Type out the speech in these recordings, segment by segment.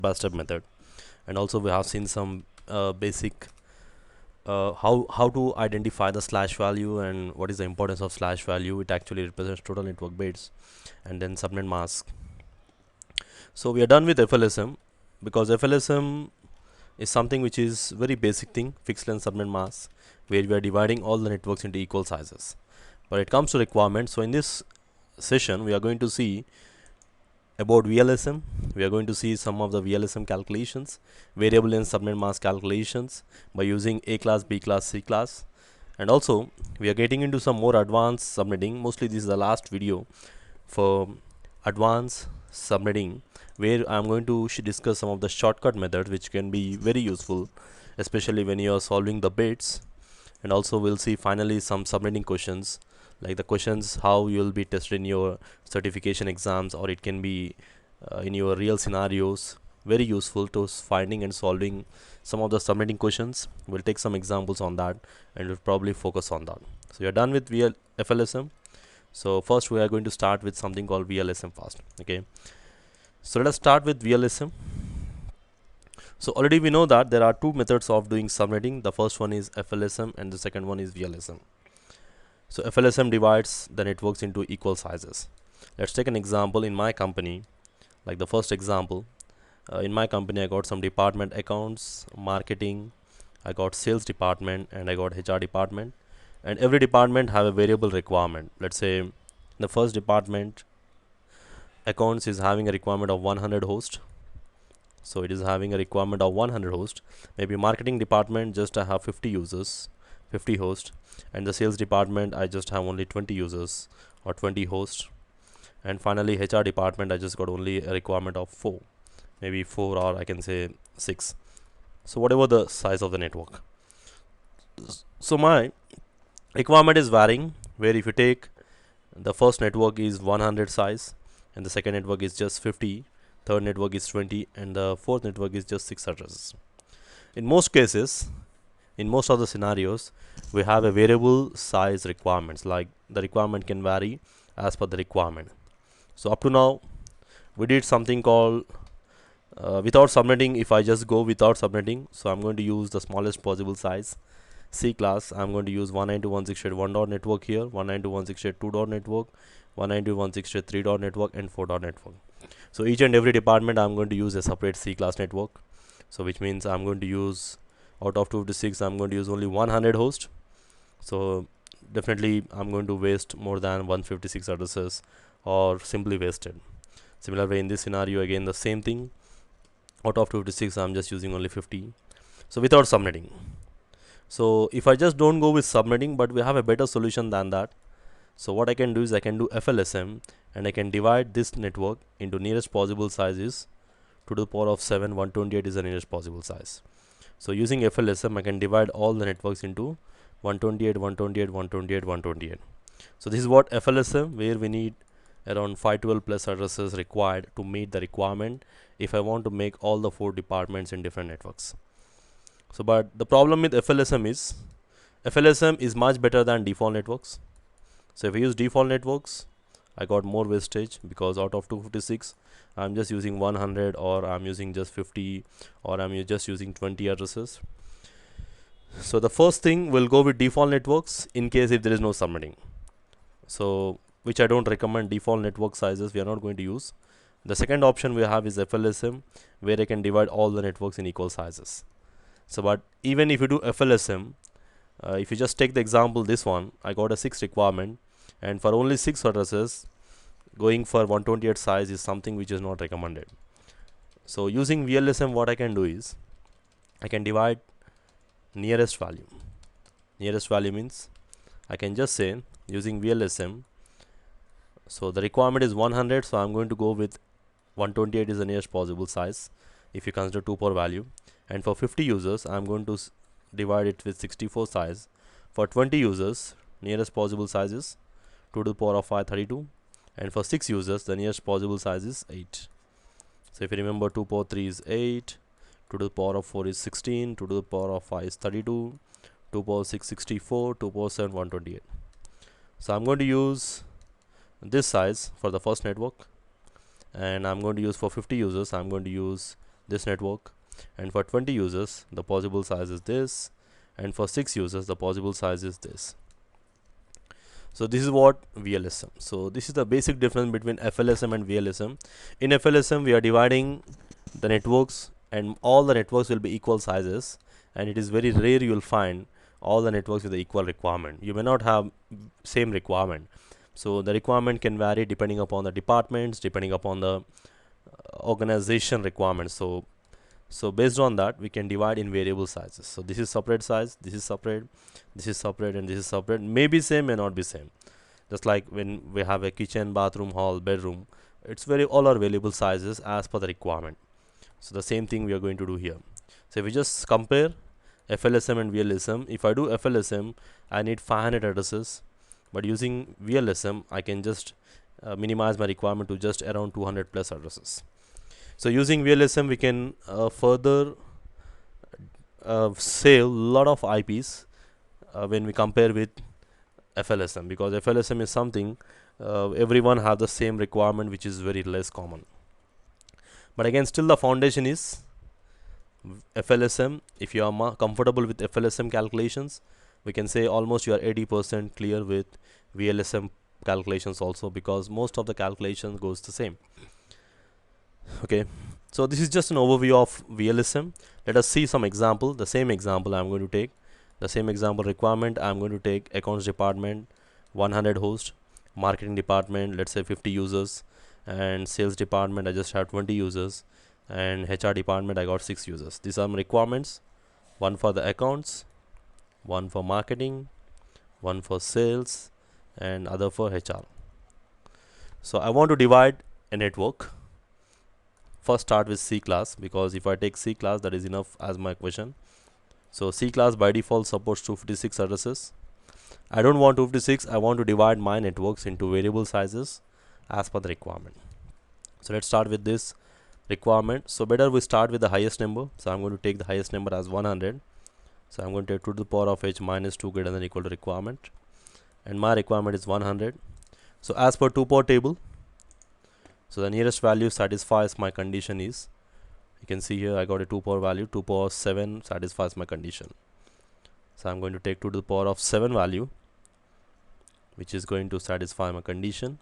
step-by-step method, and also we have seen some basic how to identify the slash value and what is the importance of slash value. It actually represents total network bits, and then subnet mask. So we are done with FLSM, because FLSM is something which is very basic thing, fixed length subnet mask, where we are dividing all the networks into equal sizes. But it comes to requirements. So in this session we are going to see about VLSM. We are going to see some of the VLSM calculations, variable length subnet mask calculations by using A class, B class, C class, and also we are getting into some more advanced subnetting. Mostly this is the last video for advanced subnetting, where I am going to discuss some of the shortcut methods which can be very useful, especially when you are solving the bits. And also we'll see finally some subnetting questions, like the questions how you will be tested in your certification exams, or it can be in your real scenarios. Very useful to finding and solving some of the subnetting questions. We'll take some examples on that, and we'll probably focus on that. So you're done with FLSM. So first we are going to start with something called VLSM first. Okay, so let us start with VLSM. So already we know that there are two methods of doing subnetting. The first one is FLSM and the second one is VLSM. So FLSM divides the networks into equal sizes. Let's take an example in my company. Like the first example, in my company I got some department: accounts, marketing, I got sales department, and I got HR department. And every department have a variable requirement. Let's say the first department, accounts, is having a requirement of 100 hosts. So it is having a requirement of 100 hosts. Maybe marketing department, just I have 50 users, 50 hosts, and the sales department I just have only 20 users or 20 hosts. And finally HR department, I just got only a requirement of 4, maybe 4, or I can say 6. So whatever the size of the network. So my requirement is varying, where if you take the first network is 100 size, and the second network is just 50, third network is 20, and the fourth network is just 6 addresses. In most cases, in most of the scenarios, we have a variable size requirements, like the requirement can vary as per the requirement. So up to now we did something called without subnetting. If I just go without subnetting, so I'm going to use the smallest possible size C class. I'm going to use 192.168.1 dot network here, 192.168.2 dot network, 192.168.3 dot network, and 4 dot network. So each and every department I'm going to use a separate C class network. So which means I'm going to use, out of 256, I'm going to use only 100 hosts. So definitely I'm going to waste more than 156 addresses, or simply wasted. Similar way in this scenario, again the same thing. Out of 256 I'm just using only 50. So without subnetting. So if I just don't go with subnetting, but we have a better solution than that. So what I can do is I can do FLSM, and I can divide this network into nearest possible sizes. 2 to the power of 7, 128 is the nearest possible size. So using FLSM, I can divide all the networks into 128, 128, 128, 128. So this is what FLSM, where we need around 512 plus addresses required to meet the requirement if I want to make all the 4 departments in different networks. So but the problem with FLSM is much better than default networks. So if I use default networks, I got more wastage, because out of 256 I'm just using 100, or I'm using just 50, or I'm just using 20 addresses. So the first thing, will go with default networks in case if there is no subnetting. So which I don't recommend. Default network sizes we are not going to use. The second option we have is FLSM, where I can divide all the networks in equal sizes. So but even if you do FLSM, if you just take the example, this one, I got a 6 requirement, and for only 6 addresses, going for 128 size is something which is not recommended. So using VLSM, what I can do is I can divide nearest value. Nearest value means I can just say, using VLSM, so the requirement is 100, so I'm going to go with 128 is the nearest possible size if you consider 2 power value. And for 50 users, I'm going to divide it with 64 size. For 20 users, nearest possible size is 2 to the power of 5, 32. And for 6 users, the nearest possible size is 8. So if you remember, 2 power 3 is 8, 2 to the power of 4 is 16, 2 to the power of 5 is 32, 2 power 6 64, 2 power 7 128. So I'm going to use this size for the first network, and I'm going to use for 50 users, I'm going to use this network, and for 20 users the possible size is this, and for 6 users the possible size is this. So this is what VLSM. So this is the basic difference between FLSM and VLSM. In FLSM we are dividing the networks, and all the networks will be equal sizes, and it is very rare you will find all the networks with the equal requirement. You may not have same requirement, so the requirement can vary depending upon the departments, depending upon the organization requirements. So based on that we can divide in variable sizes. So this is separate size, this is separate, this is separate, and this is separate. May be same, may not be same. Just like when we have a kitchen, bathroom, hall, bedroom, it's very all are variable sizes as per the requirement. So the same thing we are going to do here. So if we just compare FLSM and VLSM, if I do FLSM I need 500 addresses, but using VLSM I can just minimize my requirement to just around 200 plus addresses. So using VLSM we can further save a lot of IPs when we compare with FLSM, because FLSM is something everyone have the same requirement, which is very less common. But again, still the foundation is FLSM. If you are comfortable with FLSM calculations, we can say almost you are 80% clear with VLSM calculations also, because most of the calculations goes the same. Okay, so this is just an overview of VLSM. Let us see some example. The same example I'm going to take, the same example requirement I'm going to take: accounts department 100 host, marketing department let's say 50 users, and sales department I just have 20 users, and HR department I got 6 users. These are my requirements: one for the accounts, one for marketing, one for sales, and other for HR. So I want to divide a network. First start with C class, because if I take C class, that is enough as my question. So C class by default supports 256 addresses. I don't want 256, I want to divide my networks into variable sizes as per the requirement. So let's start with this requirement. So better we start with the highest number. So I'm going to take the highest number as 100. So I'm going to take 2 to the power of h minus 2 greater than or equal to requirement, and my requirement is 100. So as per 2 power table, so the nearest value satisfies my condition is, you can see here I got a 2 power value, 2 power 7 satisfies my condition. So I'm going to take 2 to the power of 7 value, which is going to satisfy my condition.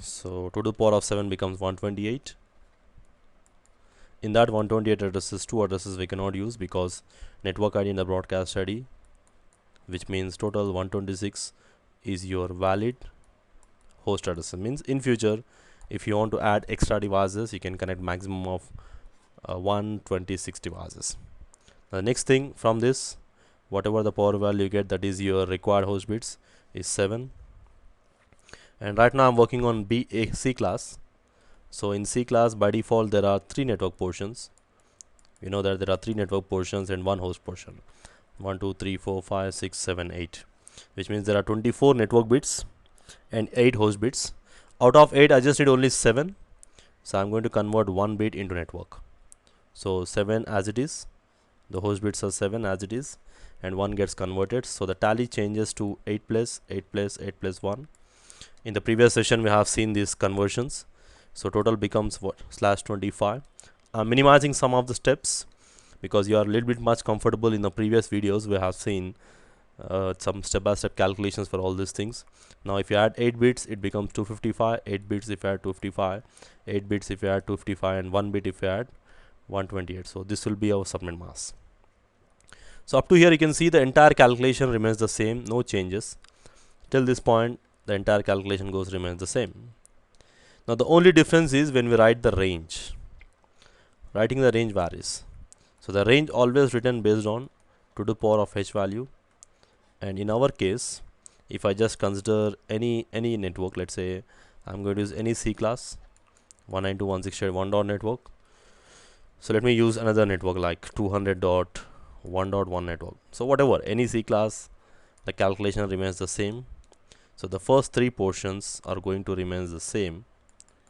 So 2 to the power of 7 becomes 128. In that 128 addresses, 2 addresses we cannot use, because network ID and the broadcast ID, which means total 126 is your valid host address. Means in future if you want to add extra devices, you can connect maximum of 126 devices. The next thing from this, whatever the power value you get, that is your required host bits, is 7. And right now I'm working on C class. So in C class by default there are 3 network portions. You know that there are 3 network portions and 1 host portion: 1 2 3 4 5 6 7 8, which means there are 24 network bits and 8 host bits. Out of 8 I just need only 7, so I'm going to convert 1 bit into network. So 7 as it is, the host bits are 7 as it is, and 1 gets converted, so the tally changes to 8 plus 8 plus 8 plus 1. In the previous session we have seen these conversions, so total becomes what, /25. I'm minimizing some of the steps because you are a little bit much comfortable. In the previous videos we have seen some step-by-step calculations for all these things. Now if you add 8 bits it becomes 255, 8 bits if you add 255, 8 bits if you add 255, and 1 bit if you add 128. So this will be our subnet mask. So up to here you can see the entire calculation remains the same, no changes. Till this point the entire calculation remains the same. Now the only difference is when we write the range. Writing the range varies. So the range always written based on 2 to the power of h value, and in our case if I just consider any network, let's say I'm going to use any C class 192.168.1 network. So let me use another network like 200.1.1 network. So whatever, any C class, the calculation remains the same. So the first 3 portions are going to remain the same: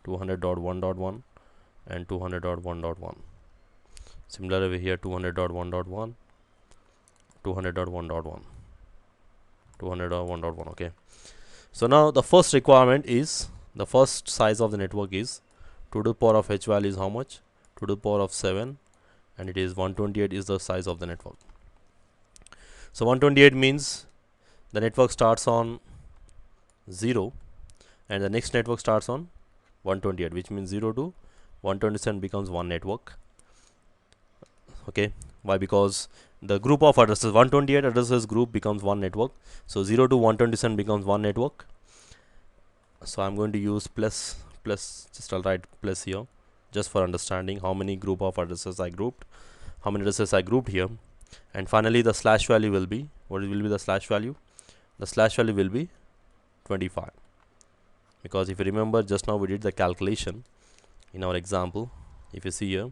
200.1.1 and 200.1.1. Similarly over here 200.1.1, 200.1.1, 200.1.1. okay, so now the first requirement is, the first size of the network is 2 to the power of h value is how much? 2 to the power of 7, and it is 128 is the size of the network. So 128 means the network starts on 0 and the next network starts on 128, which means 0 to 127 becomes one network. Okay, why? Because the group of addresses, 128 addresses group becomes one network. So 0 to 127 becomes one network. So I'm going to use plus, just I'll write plus here just for understanding how many group of addresses I grouped, how many addresses I grouped here. And finally the slash value will be, what will be the slash value? The slash value will be 25, because if you remember just now we did the calculation in our example. If you see here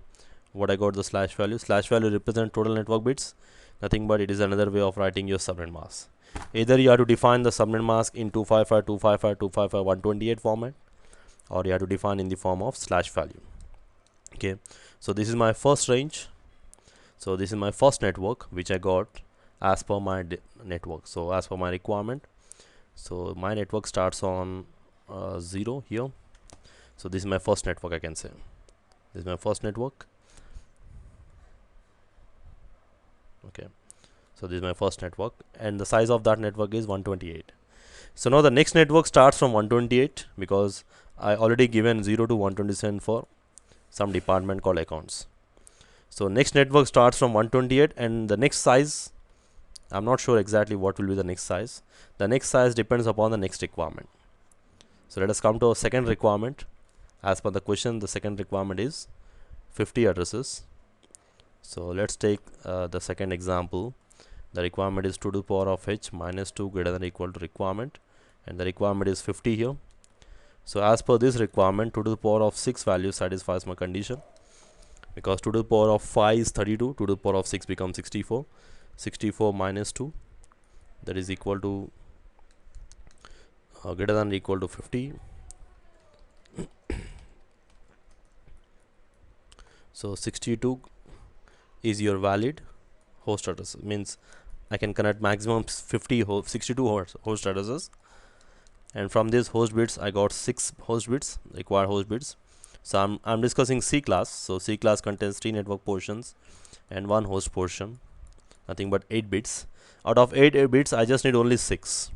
what I got, the slash value represent total network bits, nothing but it is another way of writing your subnet mask. Either you have to define the subnet mask in 255, 255, 255, 128 format, or you have to define in the form of slash value. Okay, so this is my first range. So this is my first network which I got as per my network. So as per my requirement, so my network starts on 0 here. So this is my first network, I can say. This is my first network. Okay, so this is my first network, and the size of that network is 128. So now the next network starts from 128, because I already given 0 to 127 for some department called accounts. So next network starts from 128, and the next size, I'm not sure exactly what will be the next size. The next size depends upon the next requirement. So let us come to our second requirement. As per the question, the second requirement is 50 addresses. So let's take the second example. The requirement is 2 to the power of h minus 2 greater than or equal to requirement, and the requirement is 50 here. So as per this requirement, 2 to the power of 6 value satisfies my condition, because 2 to the power of 5 is 32, 2 to the power of 6 becomes 64. 64 minus 2, that is equal to greater than or equal to 50. So 62 is your valid host address, means I can connect maximum 62 host addresses, and from these host bits I got 6 host bits, required host bits. So I'm discussing C class. So C class contains 3 network portions and 1 host portion, nothing but 8 bits. Out of 8 bits I just need only 6,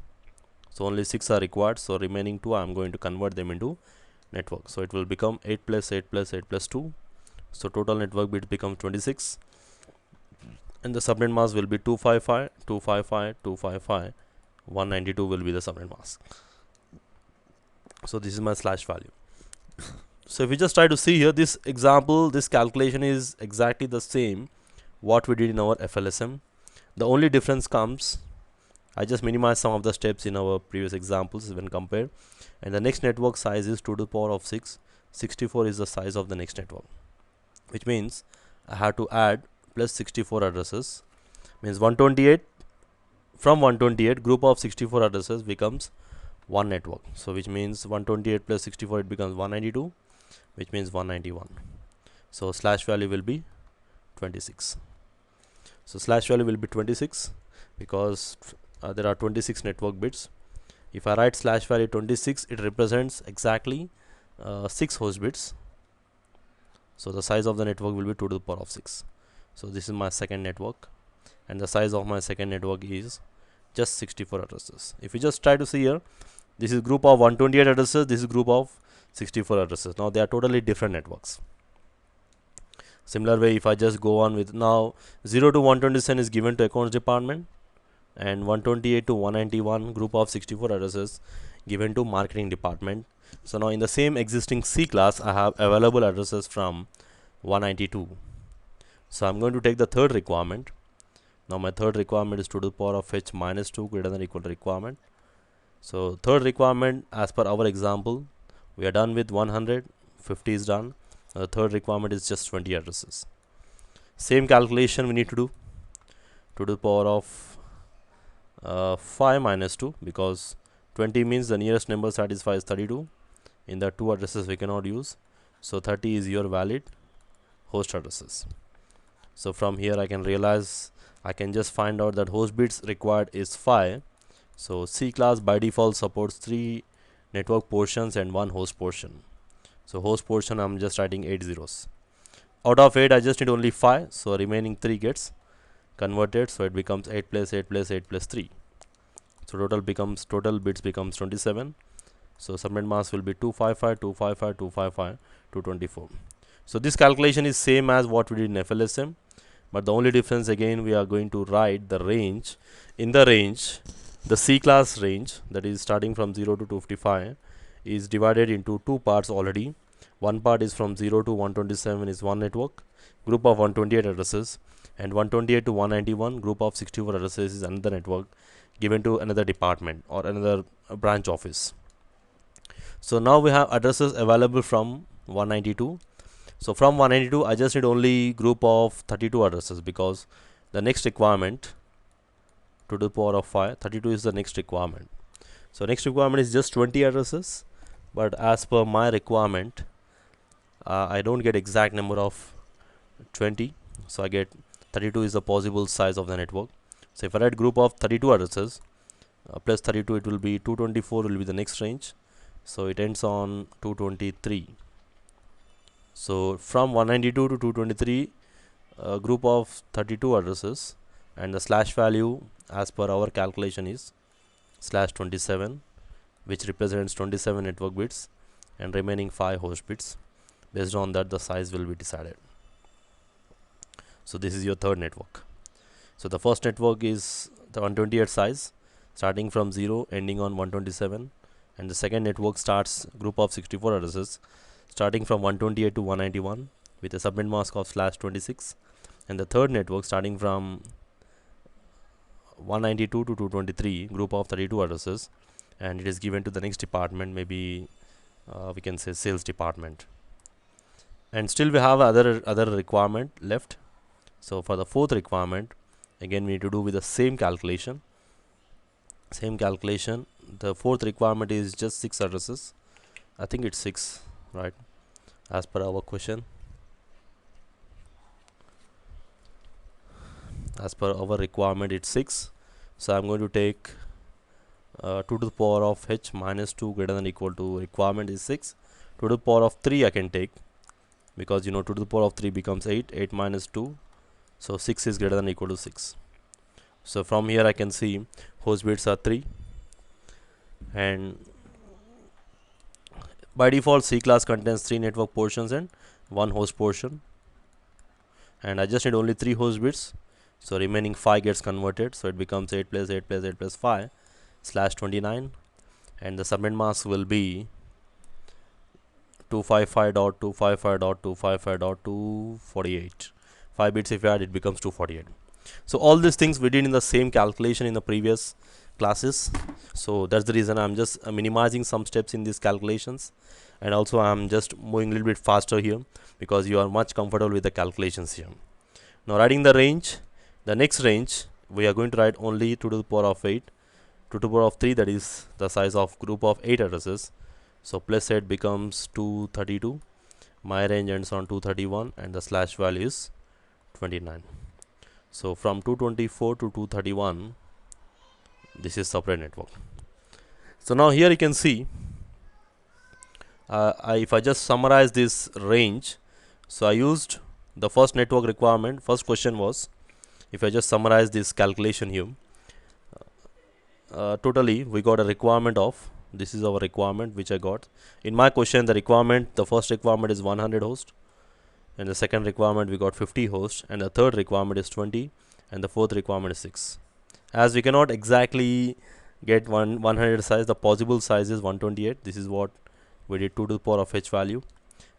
so only 6 are required. So remaining 2 I'm going to convert them into network. So it will become 8 plus 8 plus 8 plus 2. So total network bit becomes 26, and the subnet mask will be 255, 255, 255, 192 will be the subnet mask. So this is my slash value. So if we just try to see here, this example, this calculation is exactly the same what we did in our FLSM. The only difference comes, I just minimize some of the steps in our previous examples when compared, and the next network size is 2 to the power of 6. 64 is the size of the next network, which means I have to add plus 64 addresses, means 128. From 128 group of 64 addresses becomes one network. So which means 128 plus 64, it becomes 192, which means 191. So slash value will be 26. So slash value will be 26 because there are 26 network bits. If I write slash value 26, it represents exactly 6 host bits. So the size of the network will be 2 to the power of 6. So this is my second network, and the size of my second network is just 64 addresses. If you just try to see here, this is group of 128 addresses, this is group of 64 addresses. Now they are totally different networks. Similar way, if I just go on with, now 0 to 127 is given to accounts department, and 128 to 191 group of 64 addresses given to marketing department. So now in the same existing C class I have available addresses from 192. So I'm going to take the third requirement. Now my third requirement is 2 to the power of h minus 2 greater than or equal to requirement. So third requirement, as per our example, we are done with 100, 50 is done. Now the third requirement is just 20 addresses. Same calculation we need to do. 2 to the power of 5 minus 2, because 20 means the nearest number satisfies 32. In the 2 addresses we cannot use. So 30 is your valid host addresses. So from here I can realize, I can just find out that host bits required is 5. So C class by default supports 3 network portions and 1 host portion. So host portion I'm just writing 8 zeros. Out of 8 I just need only 5, so remaining 3 gets converted, so it becomes 8 plus 8 plus 8 plus 3. So total bits becomes 27. So subnet mask will be 255, 255, 255, 224. So this calculation is same as what we did in VLSM, but the only difference again we are going to write the range. In the range, the C class range, that is starting from 0 to 255, is divided into two parts already. One part is from 0 to 127 is one network, group of 128 addresses, and 128 to 191 group of 64 addresses is another network given to another department or another branch office. So now we have addresses available from 192. So from 192 I just need only group of 32 addresses, because the next requirement, to the power of 5, 32 is the next requirement. So next requirement is just 20 addresses, but as per my requirement I don't get exact number of 20, so I get 32 is the possible size of the network. So if I write group of 32 addresses plus 32, it will be 224 will be the next range, so it ends on 223. So from 192 to 223, a group of 32 addresses, and the slash value as per our calculation is slash 27, which represents 27 network bits and remaining 5 host bits. Based on that the size will be decided. So this is your third network. So the first network is the 128 size, starting from 0 ending on 127, and the second network starts group of 64 addresses starting from 128 to 191 with a subnet mask of slash 26, and the third network starting from 192 to 223 group of 32 addresses, and it is given to the next department, maybe we can say sales department. And still we have other requirement left. So for the fourth requirement, again we need to do with the same calculation. The fourth requirement is just 6 addresses. I think it's 6, right, as per our question. As per our requirement it's 6. So I'm going to take 2 to the power of h minus 2 greater than or equal to requirement is 6. 2 to the power of 3 I can take, because 2 to the power of 3 becomes 8. 8 minus 2, so 6 is greater than or equal to 6. So from here I can see host bits are 3, and by default C class contains 3 network portions and 1 host portion, and I just need only 3 host bits, so remaining 5 gets converted, so it becomes 8 plus 8 plus 8 plus 5 slash 29, and the subnet mask will be 255.255.255.248. 5 bits if you add, it becomes 248. So all these things we did in the same calculation in the previous classes, so that's the reason I'm just minimizing some steps in these calculations, and also I'm just moving a little bit faster here because you are much comfortable with the calculations here. Now writing the range, the next range we are going to write only 2 to the power of 8, 2 to the power of 3, that is the size of group of 8 addresses. So plus 8 becomes 232. My range ends on 231 and the slash value is 29. So from 224 to 231, this is separate network. So now here you can see, if I just summarize this range, so I used the first network requirement. First question was, if I just summarize this calculation here, totally we got a requirement of, this is our requirement which I got. In my question, the first requirement is 100 hosts, and the second requirement we got 50 hosts, and the third requirement is 20, and the fourth requirement is 6. As we cannot exactly get 100 size, the possible size is 128. This is what we did, 2 to the power of h value,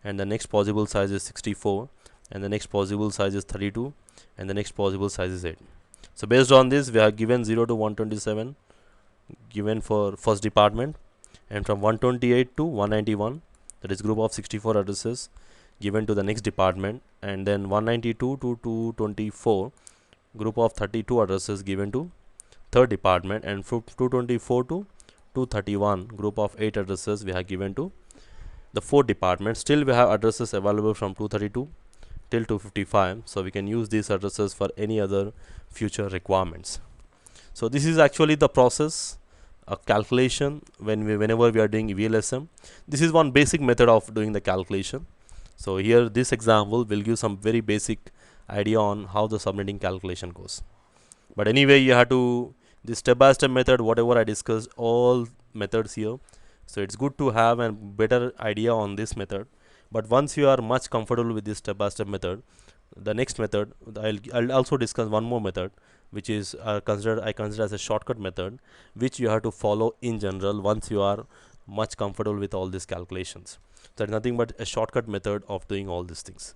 and the next possible size is 64, and the next possible size is 32, and the next possible size is 8. So based on this, we have given 0 to 127 given for first department, and from 128 to 191, that is group of 64 addresses, given to the next department, and then 192 to 224 group of 32 addresses given to third department, and from 224 to 231 group of 8 addresses we have given to the fourth department. Still we have addresses available from 232 till 255, so we can use these addresses for any other future requirements. So this is actually the process a calculation whenever we are doing VLSM. This is one basic method of doing the calculation. So here this example will give some very basic idea on how the subnetting calculation goes. But anyway, you have to this step by step method, whatever I discussed, all methods here. So it's good to have a better idea on this method. But once you are much comfortable with this step by step method, the next method I'll also discuss one more method, which is I consider as a shortcut method, which you have to follow in general once you are much comfortable with all these calculations. So it's nothing but a shortcut method of doing all these things.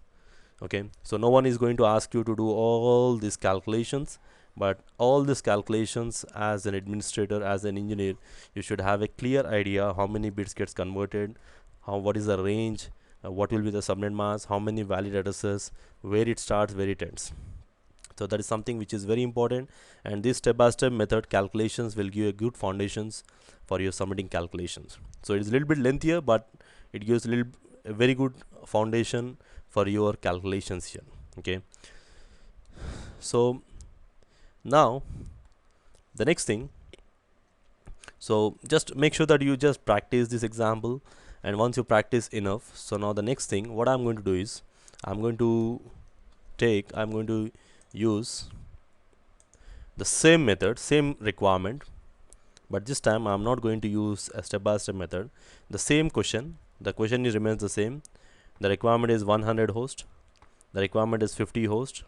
Okay, so no one is going to ask you to do all these calculations, but all these calculations, as an administrator, as an engineer, you should have a clear idea how many bits gets converted, what is the range, what will be the subnet mask, how many valid addresses, where it starts, where it ends. So that is something which is very important, and this step by step method calculations will give you good foundations for your submitting calculations. So it is a little bit lengthier, but it gives a very good foundation for your calculations here. Okay, so now the next thing, so just make sure that you just practice this example, and once you practice enough, so now the next thing what I'm going to do is I'm going to use the same method, same requirement, but this time I'm not going to use a step by step method. The same question, the question remains the same. The requirement is 100 host, the requirement is 50 host,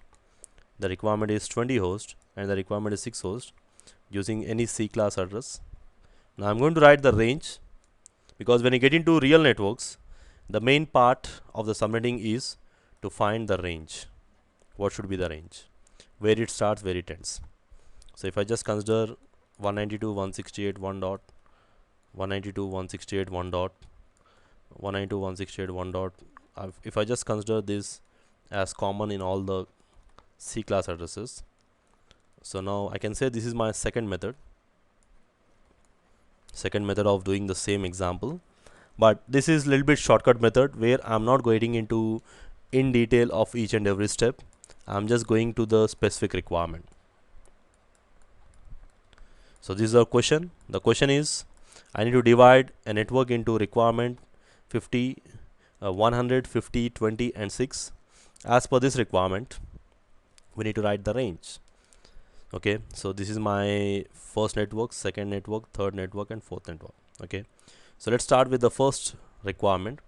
the requirement is 20 host, and the requirement is 6 host, using any C class address. Now I'm going to write the range, because when you get into real networks, the main part of the subnetting is to find the range. What should be the range? Where it starts, where it ends. So if I just consider 192.168.1 dot, 192.168.1 dot, 192.168.1 dot, if I just consider this as common in all the C class addresses, so now I can say this is my second method of doing the same example. But this is a little bit shortcut method where I'm not going into in detail of each and every step. I'm just going to the specific requirement. So this is our question. The question is, I need to divide a network into requirement 50, 100, 50, 20 and 6. As per this requirement, we need to write the range. Okay, so this is my first network, second network, third network and fourth network. Okay, so let's start with the first requirement.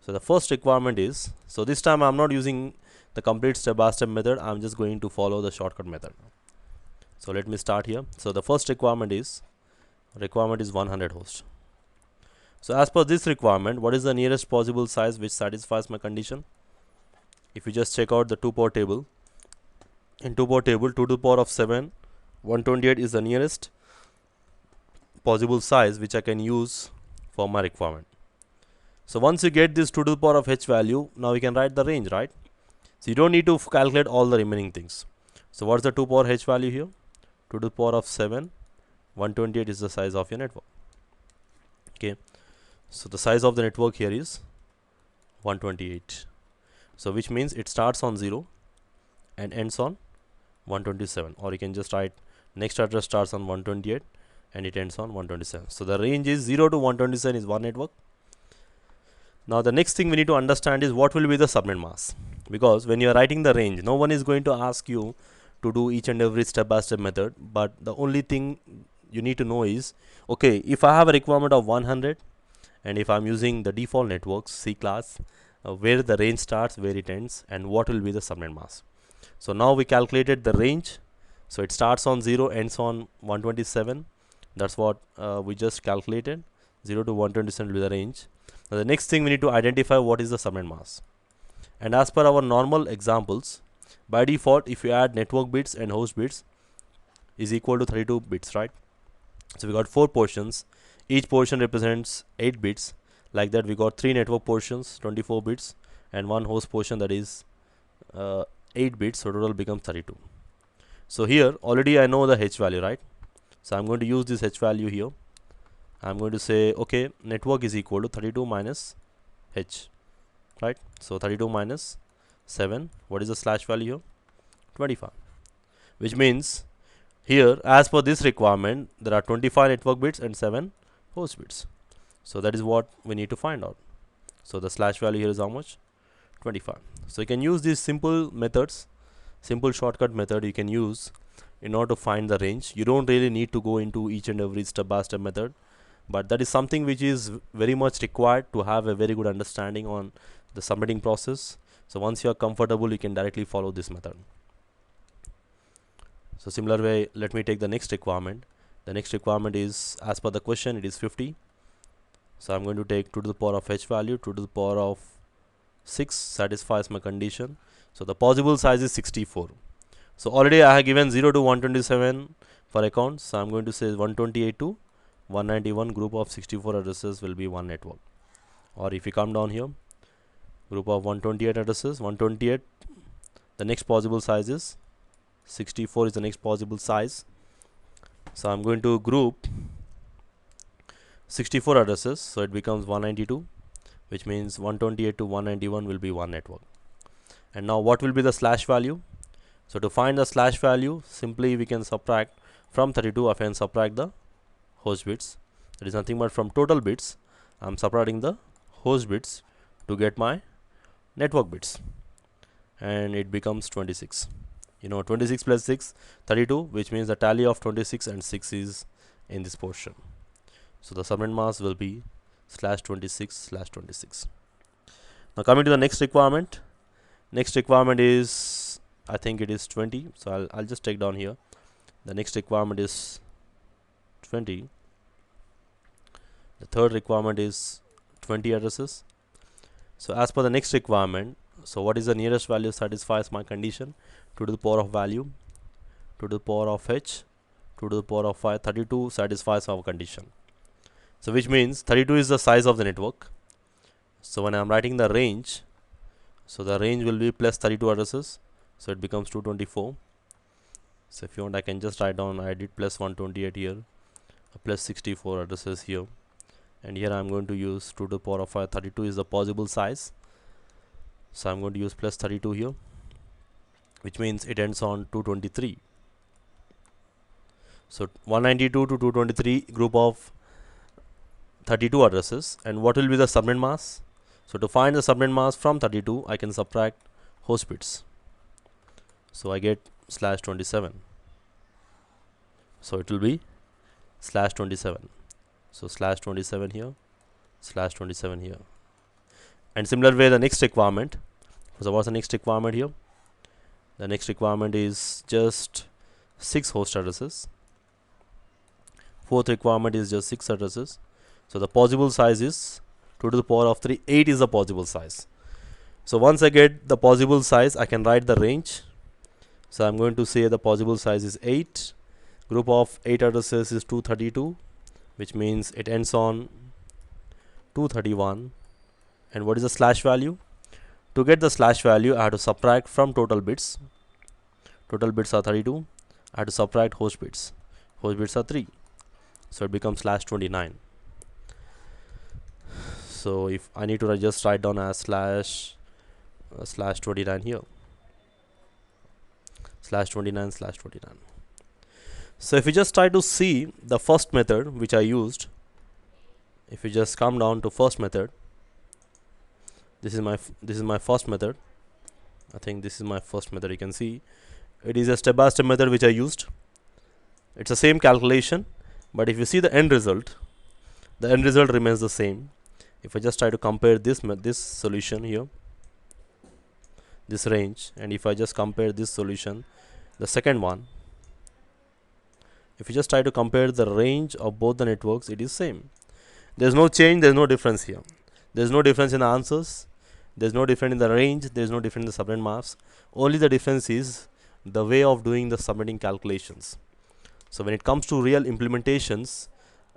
So the first requirement is, so this time I'm not using the complete step by step method, I'm just going to follow the shortcut method. So let me start here. So the first requirement is 100 host. So as per this requirement, what is the nearest possible size which satisfies my condition? If you just check out the 2 power table, in 2 power table 2 to the power of 7, 128 is the nearest possible size which I can use for my requirement. So once you get this 2 to the power of h value, now we can write the range, right? So you don't need to calculate all the remaining things. So what's the 2 power h value here? 2 to the power of 7, 128 is the size of your network. Okay, so the size of the network here is 128. So which means it starts on 0 and ends on 127, or you can just write next address starts on 128 and it ends on 127. So the range is 0 to 127 is one network. Now the next thing we need to understand is what will be the subnet mask, because when you are writing the range, no one is going to ask you to do each and every step by step method, but the only thing you need to know is, okay, if I have a requirement of 100 and if I'm using the default networks C class, where the range starts, where it ends, and what will be the subnet mask. So now we calculated the range. So it starts on 0, ends on 127. That's what we just calculated. 0 to 127 will be the range. Now the next thing we need to identify what is the subnet mask. And as per our normal examples, by default, if you add network bits and host bits is equal to 32 bits, right? So we got 4 portions. Each portion represents 8 bits. Like that, we got 3 network portions, 24 bits, and 1 host portion, that is 8 bits. So total becomes 32. So here already I know the h value, right? So I'm going to use this h value here. I'm going to say, okay, network is equal to 32 minus h, right? So 32 minus 7, what is the slash value here? 25, which means Here, as per this requirement, there are 25 network bits and 7 host bits. So that is what we need to find out. So the slash value here is how much? 25. So you can use these simple methods, simple shortcut method you can use in order to find the range. You don't really need to go into each and every step by step method, but that is something which is very much required to have a very good understanding on the submitting process. So once you are comfortable, you can directly follow this method. So similar way, let me take the next requirement. The next requirement is, as per the question, it is 50. So I'm going to take 2 to the power of h value, 2 to the power of 6 satisfies my condition. So the possible size is 64. So already I have given 0 to 127 for accounts. So I'm going to say 128 to 191 group of 64 addresses will be one network. Or if you come down here, group of 128 addresses, 128, the next possible size is 64 is the next possible size. So I'm going to group 64 addresses, so it becomes 192, which means 128 to 191 will be one network. And now what will be the slash value? So to find the slash value, simply we can subtract from 32, I can subtract the host bits. That is nothing but from total bits, I'm subtracting the host bits to get my network bits, and it becomes 26. 26 plus 6, 32, which means the tally of 26 and 6 is in this portion. So the subnet mask will be /26/26. Now coming to the next requirement. Next requirement is, I think it is 20. So I'll just take down here. The next requirement is 20. The third requirement is 20 addresses. So as per the next requirement, so what is the nearest value satisfies my condition? 2 to the power of value, 2 to the power of h, 2 to the power of 5, 32 satisfies our condition. So which means 32 is the size of the network. So when I am writing the range, so the range will be plus 32 addresses, so it becomes 224. So if you want, I can just write down, I did plus 128 here, plus 64 addresses here, and here I am going to use 2 to the power of 5. 32 is the possible size, so I am going to use plus 32 here, which means it ends on 223. So 192 to 223 group of 32 addresses. And what will be the subnet mask? So to find the subnet mask from 32, I can subtract host bits. So I get /27. So it will be /27. So /27 here, /27 here. And similar way, the next requirement. So what's the next requirement here? The next requirement is just 6 host addresses. Fourth requirement is just 6 addresses. So the possible size is 2 to the power of 3. 8 is the possible size. So once I get the possible size, I can write the range. So I'm going to say the possible size is 8. Group of 8 addresses is 232, which means it ends on 231. And what is the slash value? To get the slash value, I have to subtract from total bits. Total bits are 32. I have to subtract host bits. Host bits are 3. So it becomes /29. So if I need to just write down as /29 here, /29/29. So if you just try to see the first method which I used, if you just come down to first method, this is my first method. I think this is my first method. You can see it is a step-by-step method which I used. It's the same calculation, but if you see the end result, the end result remains the same. If I just try to compare this solution here, this range, and if I just compare this solution, the second one, if you just try to compare the range of both the networks, it is same. There's no change, there's no difference here. There's no difference in the answers, there's no difference in the range, there's no difference in the subnet masks. Only the difference is the way of doing the submitting calculations. So when it comes to real implementations,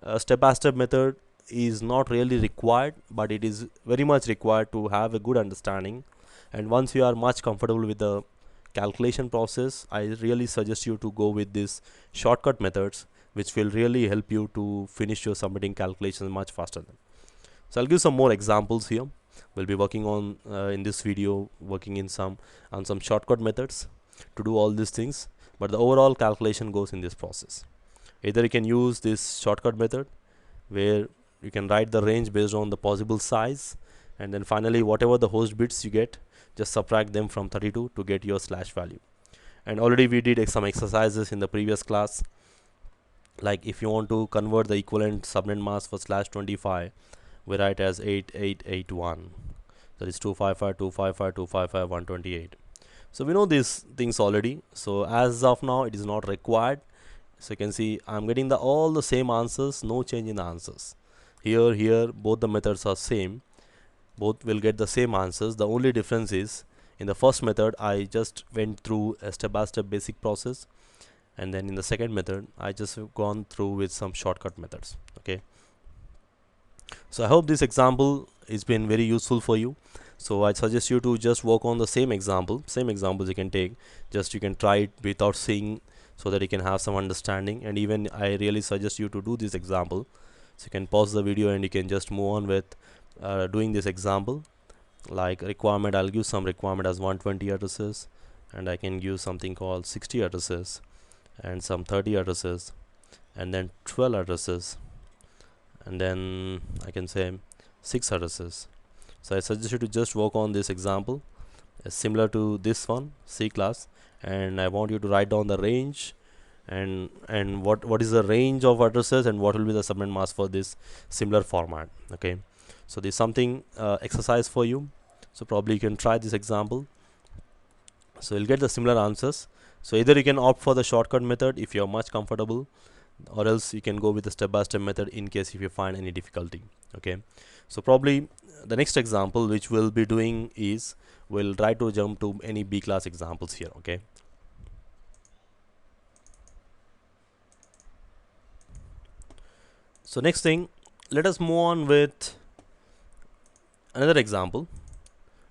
a step-by-step method is not really required, but it is very much required to have a good understanding. And once you are much comfortable with the calculation process, I really suggest you to go with these shortcut methods, which will really help you to finish your submitting calculations much faster. So I'll give some more examples here. We'll be working on in this video, working in on some shortcut methods to do all these things. but the overall calculation goes in this process. Either you can use this shortcut method where you can write the range based on the possible size, and then finally whatever the host bits you get, just subtract them from 32 to get your slash value. And already we did some exercises in the previous class, like if you want to convert the equivalent subnet mask for slash 25, we write as 8881, that is 255 255 255 128. So we know these things already, so as of now it is not required. So you can see I'm getting all the same answers, no change in the answers. Here both the methods are same, both will get the same answers. The only difference is in the first method I just went through a step-by-step basic process, and then in the second method I just have gone through with some shortcut methods. Okay, so I hope this example has been very useful for you. So I suggest you to just work on the same examples you can take, just you can try it without seeing, so that you can have some understanding. And even I really suggest you to do this example, so you can pause the video and you can just move on with doing this example. Like requirement, I'll give some requirement as 120 addresses, and I can give something called 60 addresses, and some 30 addresses, and then 12 addresses, and then I can say 6 addresses. So I suggest you to just work on this example similar to this one, C class, and I want you to write down the range, and what is the range of addresses, and what will be the subnet mask for this similar format. Okay, so there's something exercise for you, so probably you can try this example, so you'll get the similar answers. So either you can opt for the shortcut method if you're much comfortable, or else you can go with the step-by-step method in case if you find any difficulty. Okay, so probably the next example which we'll be doing is we'll try to jump to any B class examples here. Okay, so next thing, let us move on with another example,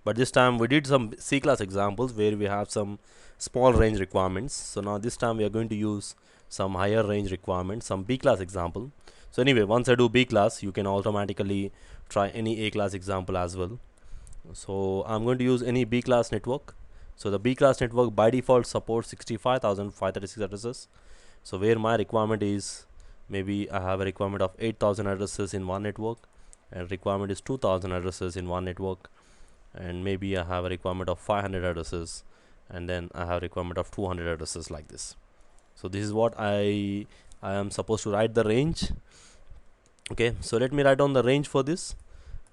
but this time we did some C class examples where we have some small range requirements. So now this time we are going to use some higher range requirements, some B class example. So anyway, once I do B class, you can automatically try any A class example as well. So I'm going to use any B class network. So the B class network by default supports 65,536 addresses. So where my requirement is, maybe I have a requirement of 8,000 addresses in one network, and requirement is 2,000 addresses in one network, and maybe I have a requirement of 500 addresses, and then I have a requirement of 200 addresses, like this. So this is what I am supposed to write the range. Okay, so let me write down the range for this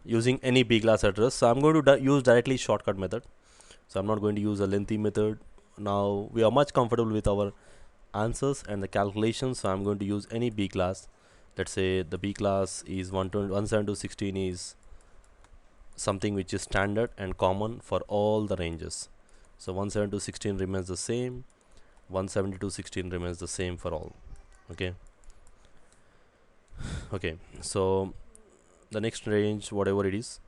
using any B class address. So I'm going to use directly shortcut method, so I'm not going to use a lengthy method. Now we are much comfortable with our answers and the calculations, so I'm going to use any B class. Let's say the B class is 172.16 is something which is standard and common for all the ranges. So 172.16 remains the same, 172.16 remains the same for all. Okay, okay, so the next range, whatever it is,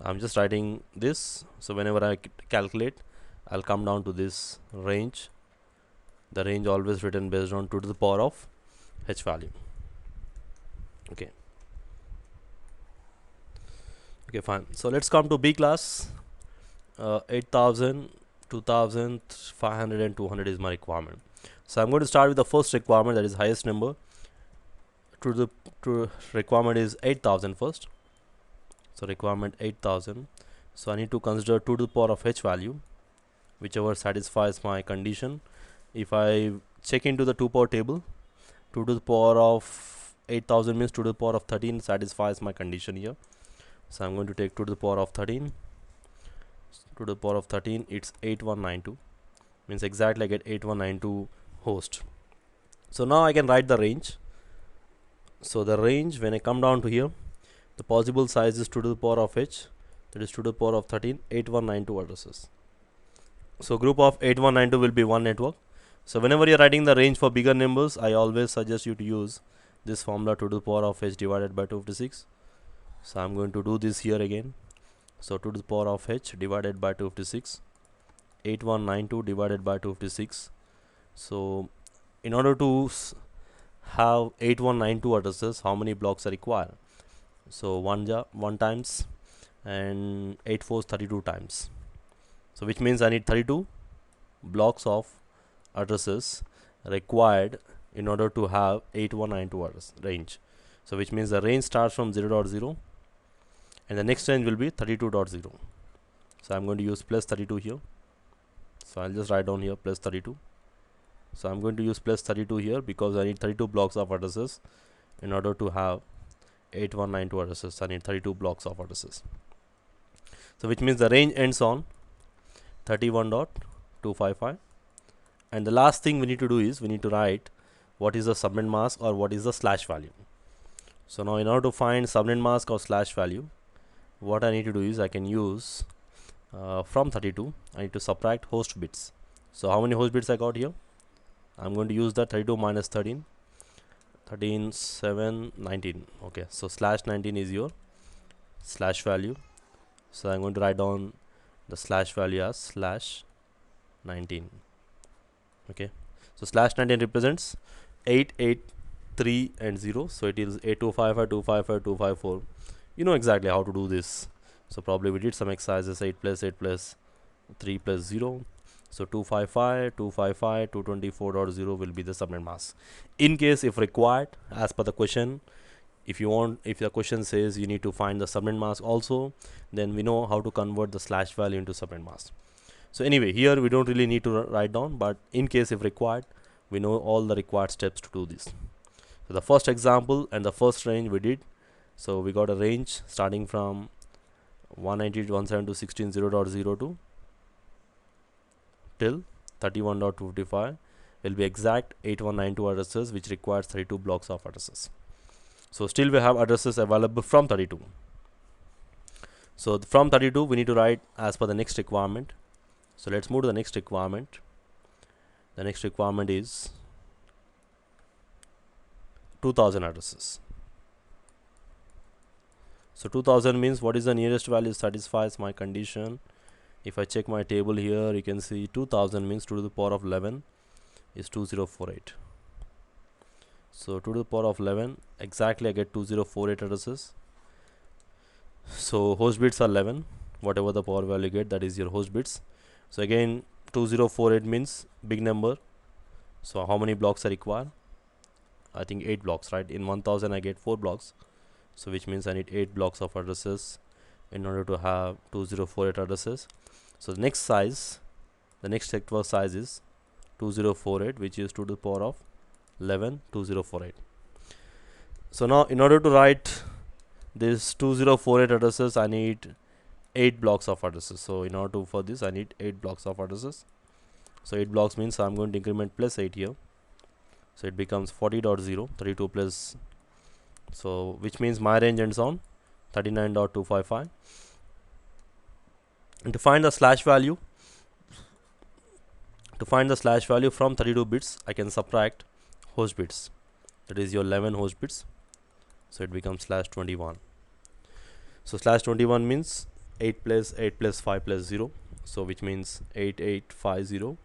I'm just writing this. So whenever I calculate, I'll come down to this range. The range always written based on 2 to the power of h value. Okay, okay, fine. So let's come to B class. 8,000, 2,000, 500 and 200 is my requirement. So I'm going to start with the first requirement, that is highest number. To requirement is 8,000 first. So requirement 8,000. So I need to consider 2 to the power of h value, whichever satisfies my condition. If I check into the 2 power table, 2 to the power of 8,000 means 2 to the power of 13 satisfies my condition here. So I'm going to take 2 to the power of 13. 2 to the power of 13, it's 8192, means exactly I get 8192 host. So now I can write the range. So the range, when I come down to here, the possible size is 2 to the power of h, that is 2 to the power of 13, 8192 addresses. So group of 8192 will be one network. So whenever you're writing the range for bigger numbers, I always suggest you to use this formula, 2 to the power of h divided by 256. So I'm going to do this here again. So 2 to the power of h divided by 256, 8192 divided by 256. So in order to have 8192 addresses, how many blocks are required? So 1 times, and 8 4 32 times. So which means I need 32 blocks of addresses required in order to have 8192 address range. So which means the range starts from 0.0 and the next range will be 32.0. So I'm going to use plus 32 here. So I'll just write down here plus 32. So I'm going to use plus 32 here because I need 32 blocks of addresses in order to have 8192 addresses. I need 32 blocks of addresses. So which means the range ends on 31.255. And the last thing we need to do is we need to write what is the subnet mask or what is the slash value. So now in order to find subnet mask or slash value, what I need to do is I can use from 32, I need to subtract host bits. So how many host bits I got here? I'm going to use that 32 minus 13, 13, 7, 19. Okay, so slash 19 is your slash value. So I'm going to write down the slash value as slash 19. Okay, so slash 19 represents 8, 8, 3 and 0. So it is 8255, 255, 254. You know exactly how to do this. So probably we did some exercises 8 plus 8 plus 3 plus 0. So 255, 255, 224.0 will be the subnet mask. In case if required, as per the question, if the question says you need to find the subnet mask also, then we know how to convert the slash value into subnet mask. So anyway, here we don't really need to write down, but in case if required, we know all the required steps to do this. So the first example and the first range we did. So we got a range starting from 192.172.16.0.02 till 31.255 will be exact 8192 addresses, which requires 32 blocks of addresses. So still we have addresses available from 32. So from 32 we need to write as per the next requirement. So let's move to the next requirement. The next requirement is 2000 addresses. So 2000 means what is the nearest value satisfies my condition. If I check my table here, you can see 2000 means 2 to the power of 11 is 2048. So 2 to the power of 11, exactly I get 2048 addresses. So host bits are 11, whatever the power value you get, that is your host bits. So again 2048 means big number. So how many blocks I require? I think 8 blocks, right? In 1000 I get 4 blocks. So which means I need 8 blocks of addresses in order to have 2048 addresses. So the next sector size is 2048, which is 2 to the power of 11, 2048. So now in order to write this 2048 addresses, I need 8 blocks of addresses. So in order to for this, I need 8 blocks of addresses. So 8 blocks means I'm going to increment plus 8 here. So it becomes 40.0, 32 plus. So which means my range ends on 39.255. And to find the slash value, from 32 bits, I can subtract host bits. That is your 11 host bits. So it becomes slash 21. So slash 21 means 8 plus 8 plus 5 plus 0. So which means 8850.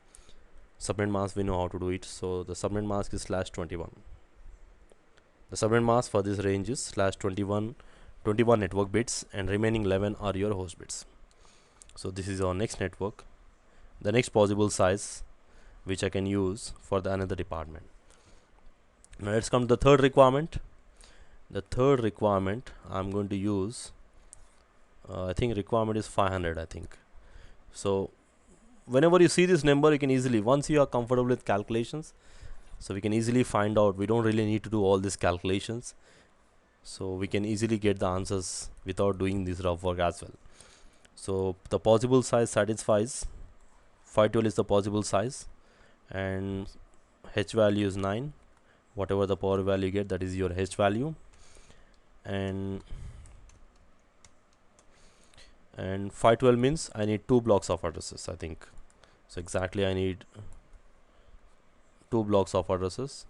Subnet mask, we know how to do it. So the subnet mask is slash 21. The subnet mask for this range is slash 21 network bits, and remaining 11 are your host bits. So this is our next network, the next possible size which I can use for the another department. Now let's come to the third requirement. The third requirement I'm going to use, I think requirement is 500, I think. So whenever you see this number, you can easily, once you are comfortable with calculations, so we can easily find out. We don't really need to do all these calculations, so we can easily get the answers without doing this rough work as well. So the possible size satisfies 512 is the possible size, and h value is 9. Whatever the power value you get, that is your h value, and 512 means I need 2 blocks of addresses, I think. So exactly I need 2 blocks of addresses.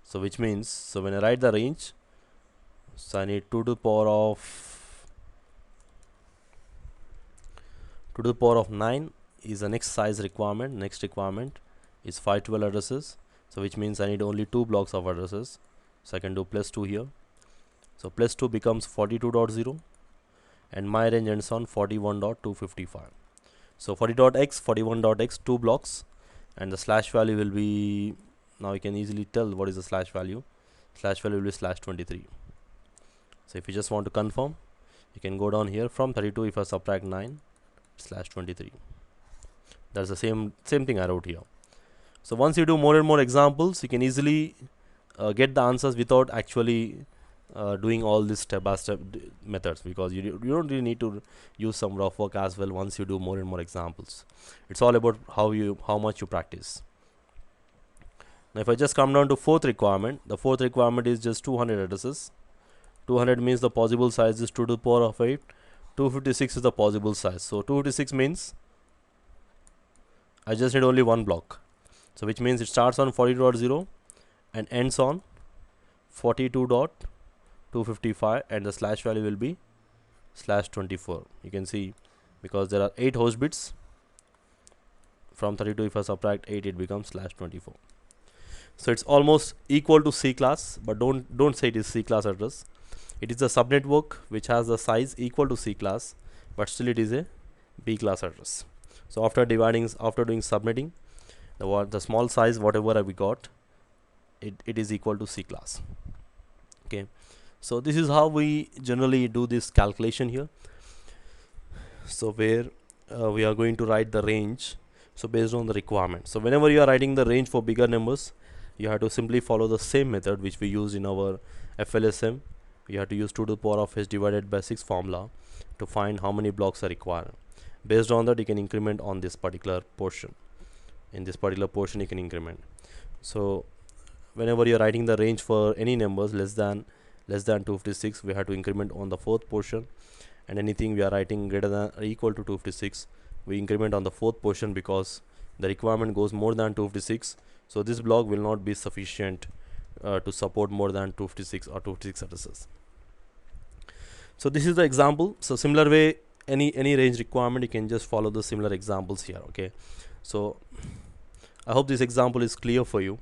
So which means, so when I write the range, so I need 2 to the power of 9 is the next size requirement. Next requirement is 512 addresses. So which means I need only 2 blocks of addresses. So I can do plus 2 here. So plus 2 becomes 42.0, and my range ends on 41.255. So 40.x, 41.x, 2 blocks, and the slash value will be, now you can easily tell what is the slash value. Slash value will be slash 23. So if you just want to confirm, you can go down here from 32. If I subtract 9 slash 23, that's the same thing I wrote here. So once you do more and more examples, you can easily get the answers without actually doing all these step-by-step methods, because you don't really need to use some rough work as well. Once you do more and more examples, it's all about how much you practice. Now if I just come down to fourth requirement, the fourth requirement is just 200 addresses. 200 means the possible size is 2 to the power of 8. 256 is the possible size. So 256 means I just need only one block. So which means it starts on 42.0 and ends on 42.255, and the slash value will be slash 24. You can see, because there are 8 host bits from 32, if I subtract 8, it becomes slash 24. So it's almost equal to C class, but don't say it is C class address. It is a subnetwork which has the size equal to C class, but still it is a B class address. So after doing subnetting, the small size whatever we got, it is equal to C class. Okay, so this is how we generally do this calculation here. So where we are going to write the range, so based on the requirement. So whenever you are writing the range for bigger numbers, you have to simply follow the same method which we use in our VLSM. You have to use 2 to the power of h divided by 6 formula to find how many blocks are required. Based on that, you can increment on this particular portion. In this particular portion, you can increment. So whenever you are writing the range for any numbers less than 256, we have to increment on the fourth portion, and anything we are writing greater than or equal to 256, we increment on the fourth portion, because the requirement goes more than 256. So this block will not be sufficient to support more than 256 or 256 addresses. So this is the example. So similar way, any range requirement, you can just follow the similar examples here. Okay, so I hope this example is clear for you.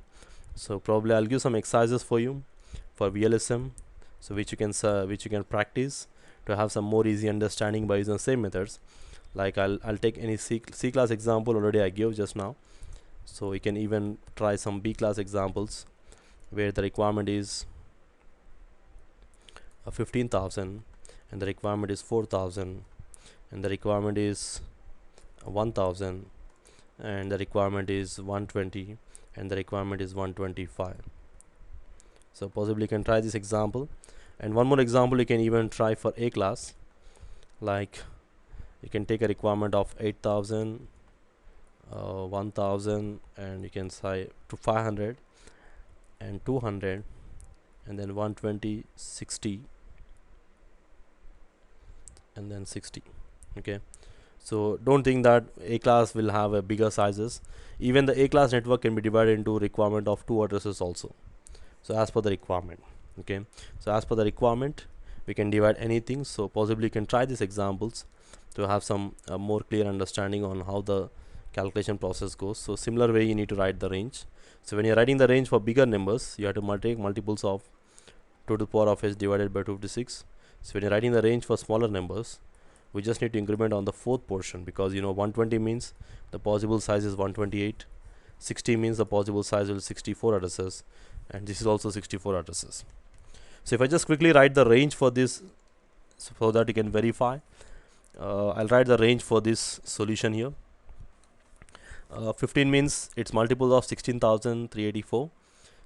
So probably I'll give some exercises for you for VLSM, so which you can practice to have some more easy understanding by using the same methods. Like I'll take any C class example already I gave just now. So you can even try some B class examples where the requirement is 15,000 and the requirement is 4,000 and the requirement is 1,000 and the requirement is 120 and the requirement is 125. So possibly you can try this example, and one more example you can even try for A class. Like you can take a requirement of 8,000, 1,000, and you can say to 500 and 200 and then 120, 60 and then 60. Okay, so don't think that A class will have a bigger sizes. Even the A class network can be divided into requirement of 2 addresses also. So as per the requirement. Okay, so as per the requirement we can divide anything. So possibly you can try these examples to have some more clear understanding on how the calculation process goes. So similar way you need to write the range. So when you're writing the range for bigger numbers, you have to take multiples of 2 to the power of h divided by 256. So when you're writing the range for smaller numbers, we just need to increment on the fourth portion, because 120 means the possible size is 128, 60 means the possible size is 64 addresses, and this is also 64 addresses. So if I just quickly write the range for this so that you can verify, I'll write the range for this solution here. 15 means it's multiple of 16,384.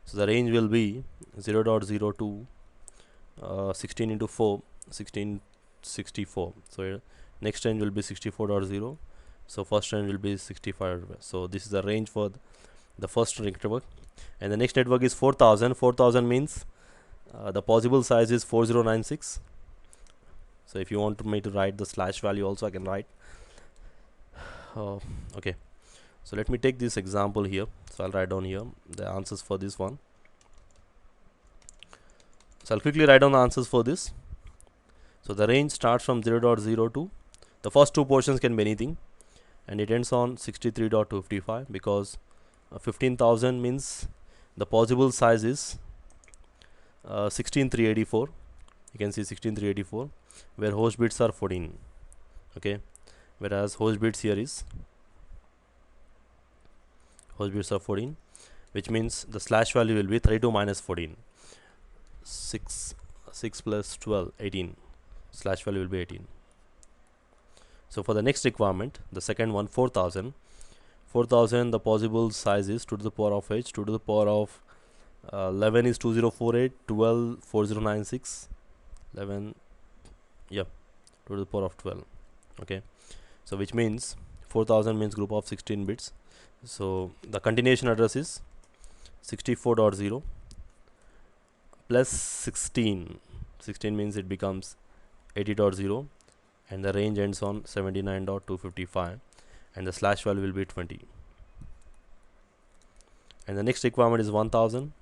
So the range will be 0.02 16 into 4, 1664. So next range will be 64.0. So first range will be 65. So this is the range for the first network, and the next network is 4,000. 4,000 means the possible size is 4096. So if you want me to write the slash value also, I can write. Okay, so let me take this example here. So I'll write down here the answers for this one. So I'll quickly write down the answers for this. So the range starts from 0.02. The first two portions can be anything, and it ends on 63.255, because 15,000 means the possible size is 16,384. You can see 16,384, where host bits are 14. Okay, whereas host bits here is host bits are 14, which means the slash value will be 32 minus 14. 6 plus 12, 18. Slash value will be 18. So for the next requirement, the second one, 4000. 4000, the possible size is 2 to the power of h, 2 to the power of 11 is 2048, 12 4096, 11, yeah, 2 to the power of 12. Okay, so which means 4000 means group of 16 bits. So the continuation address is 64.0 plus 16. 16 means it becomes 80.0, and the range ends on 79.255, and the slash value will be 20. And the next requirement is 1000.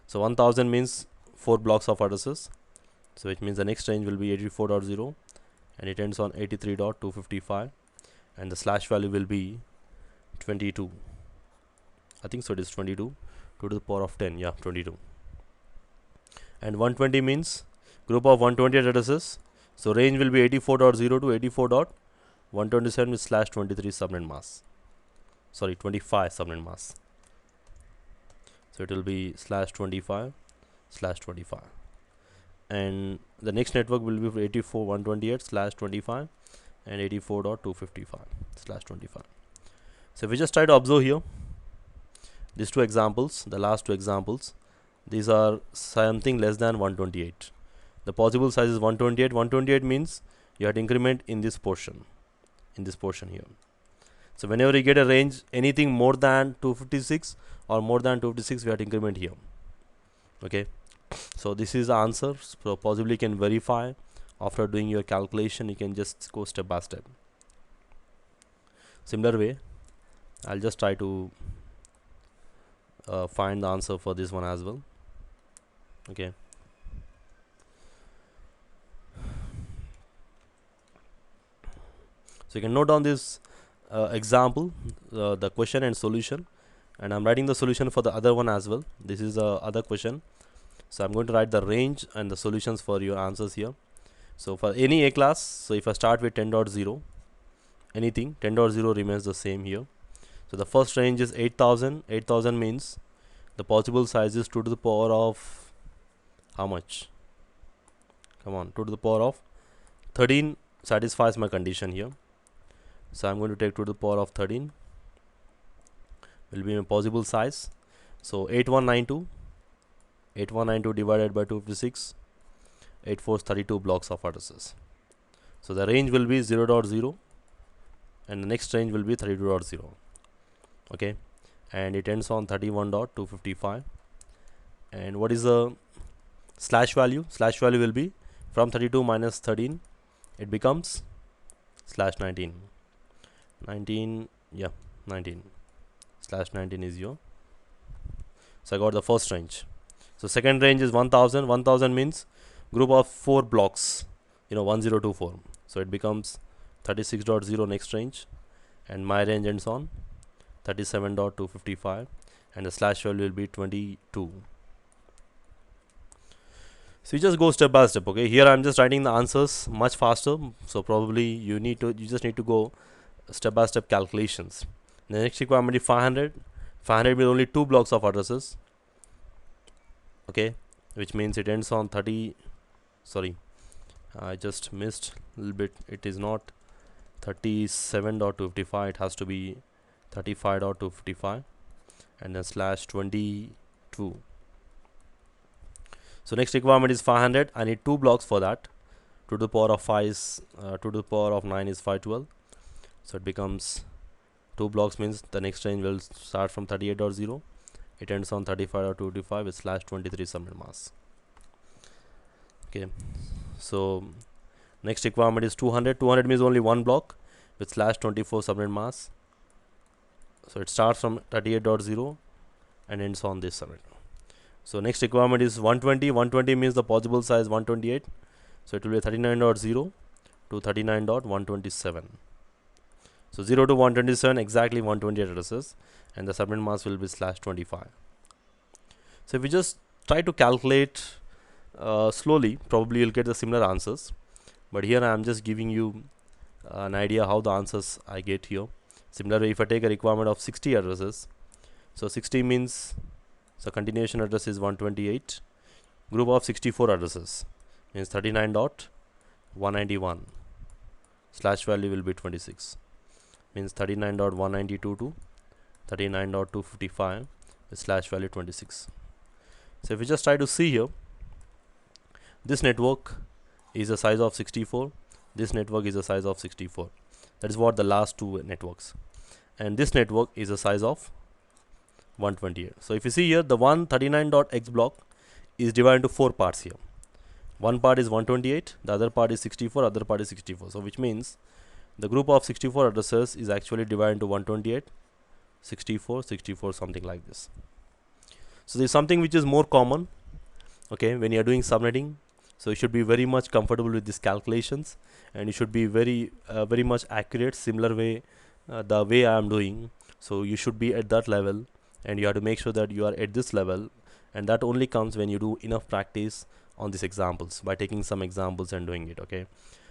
So 1000 means 4 blocks of addresses, so which means the next range will be 84.0, and it ends on 83.255, and the slash value will be 22. I think so, it is 22, 2 to the power of 10, yeah, 22. And 120 means group of 128 addresses, so range will be 84.0 to 84.127 with slash 23 subnet mask, sorry, 25 subnet mask. So it will be slash 25 slash 25, and the next network will be 84.128 slash 25 and 84.255 slash 25. So if we just try to observe here these two examples, the last two examples, these are something less than 128. The possible size is 128. 128 means you have to increment in this portion here. So whenever you get a range anything more than 256 or more than 256, we have to increment here. Okay, so this is the answer. So possibly you can verify after doing your calculation. You can just go step by step. Similar way, I'll just try to find the answer for this one as well. Okay, so you can note down this example, the question and solution, and I'm writing the solution for the other one as well. This is the other question, so I'm going to write the range and the solutions for your answers here. So for any A class, so if I start with 10.0, anything 10.0 remains the same here. So the first range is 8000. 8000 means the possible size is 2 to the power of how much? Come on, 2 to the power of 13 satisfies my condition here. So I'm going to take 2 to the power of 13 will be my possible size. So 8192 divided by 256, 84 is 32 blocks of addresses. So the range will be 0.0 and the next range will be 32.0. Okay, and it ends on 31.255. And what is the slash value? Slash value will be from 32 minus 13, it becomes slash 19. 19, yeah, 19 slash 19 is your. So I got the first range. So second range is 1000. 1000 means group of 4 blocks, 1024. So it becomes 36.0 next range, and my range ends on 37.255, and the slash value will be 22. So you just go step by step. Okay, here I'm just writing the answers much faster, so probably you just need to go step by step calculations. The next requirement is 500. 500 means only 2 blocks of addresses. Okay, which means it ends on 30. Sorry, I just missed a little bit. It is not 37.255. It has to be 35.255, and then slash 22. So next requirement is 500. I need 2 blocks for that. 2 to the power of 5 is 2 to the power of 9 is 512. So it becomes 2 blocks means the next range will start from 38.0. It ends on 35.255 with slash 23 subnet mask. Okay, so next requirement is 200. 200 means only 1 block with slash 24 subnet mask. So it starts from 38.0 and ends on this subnet. So next requirement is 120. 120 means the possible size 128. So it will be 39.0 to 39.127. So 0 to 127, exactly 128 addresses, and the subnet mask will be slash 25. So if we just try to calculate slowly, probably you'll get the similar answers. But here I am just giving you an idea how the answers I get here. Similarly, if I take a requirement of 60 addresses, So 60 means, so continuation address is 128. Group of 64 addresses means 39.191. Slash value will be 26. Means 39.192 to 39.255 with slash value 26. So if we just try to see here, this network is a size of 64. This network is a size of 64. That is what the last two networks. And this network is a size of 128. So if you see here, the 139.x block is divided into 4 parts here. One part is 128, the other part is 64, other part is 64. So which means the group of 64 addresses is actually divided into 128, 64, 64, something like this. So there is something which is more common, okay, when you are doing subnetting. So you should be very much comfortable with these calculations, and you should be very much accurate, similar way the way I am doing. So you should be at that level, and you have to make sure that you are at this level, and that only comes when you do enough practice on these examples, by taking some examples and doing it. Okay,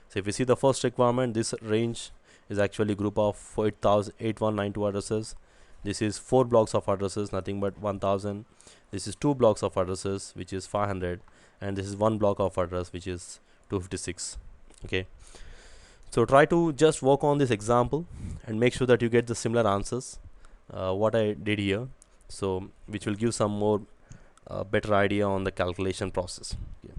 so if you see the first requirement, this range is actually group of 8192 addresses. This is 4 blocks of addresses, nothing but 1000. This is 2 blocks of addresses, which is 500, and this is 1 block of address, which is 256. Okay, so try to just work on this example and make sure that you get the similar answers what I did here, so which will give some more better idea on the calculation process. Yeah.